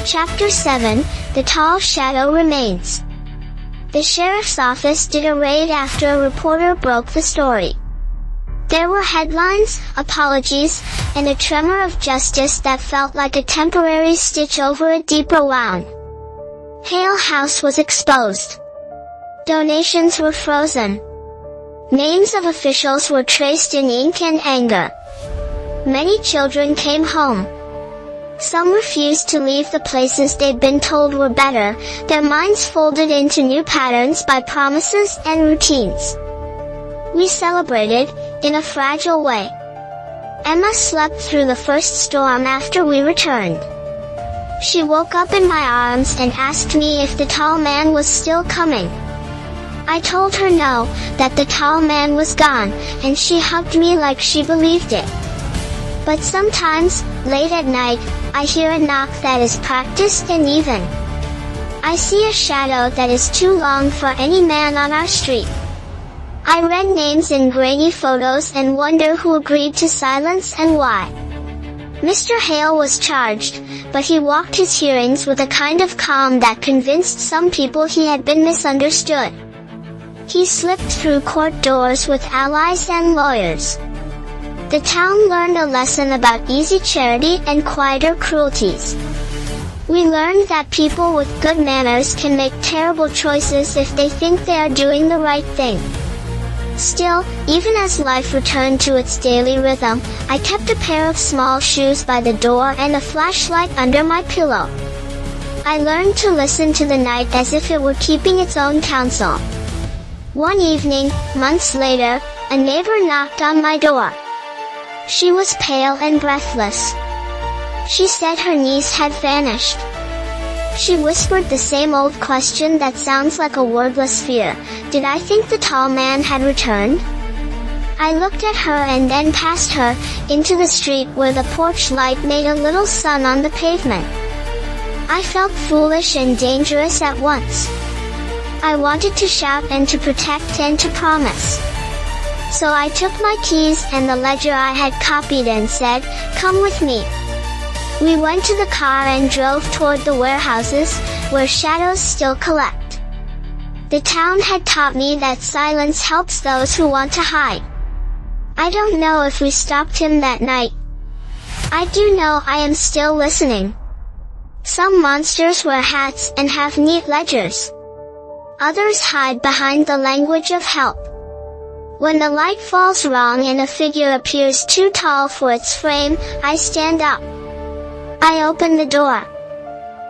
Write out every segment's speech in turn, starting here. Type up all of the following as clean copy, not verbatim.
Chapter 7, The Tall Shadow Remains. The sheriff's office did a raid after a reporter broke the story. There were headlines, apologies, and a tremor of justice that felt like a temporary stitch over a deeper wound. Hale House was exposed. Donations were frozen. Names of officials were traced in ink and anger. Many children came home. Some refused to leave the places they'd been told were better, their minds folded into new patterns by promises and routines. We celebrated, in a fragile way. Emma slept through the first storm after we returned. She woke up in my arms and asked me if the tall man was still coming. I told her no, that the tall man was gone, and she hugged me like she believed it. But sometimes, late at night, I hear a knock that is practiced and even. I see a shadow that is too long for any man on our street. I read names in grainy photos and wonder who agreed to silence and why. Mr. Hale was charged, but he walked his hearings with a kind of calm that convinced some people he had been misunderstood. He slipped through court doors with allies and lawyers. The town learned a lesson about easy charity and quieter cruelties. We learned that people with good manners can make terrible choices if they think they are doing the right thing. Still, even as life returned to its daily rhythm, I kept a pair of small shoes by the door and a flashlight under my pillow. I learned to listen to the night as if it were keeping its own counsel. One evening, months later, a neighbor knocked on my door. She was pale and breathless. She said her niece had vanished. She whispered the same old question that sounds like a wordless fear. Did I think the tall man had returned? I looked at her and then past her, into the street where the porch light made a little sun on the pavement. I felt foolish and dangerous at once. I wanted to shout and to protect and to promise. So I took my keys and the ledger I had copied and said, "Come with me." We went to the car and drove toward the warehouses, where shadows still collect. The town had taught me that silence helps those who want to hide. I don't know if we stopped him that night. I do know I am still listening. Some monsters wear hats and have neat ledgers. Others hide behind the language of help. When the light falls wrong and a figure appears too tall for its frame, I stand up. I open the door.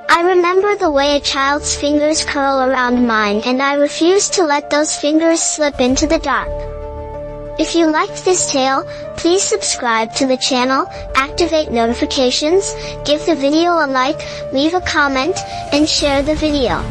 I remember the way a child's fingers curl around mine, and I refuse to let those fingers slip into the dark. If you liked this tale, please subscribe to the channel, activate notifications, give the video a like, leave a comment, and share the video.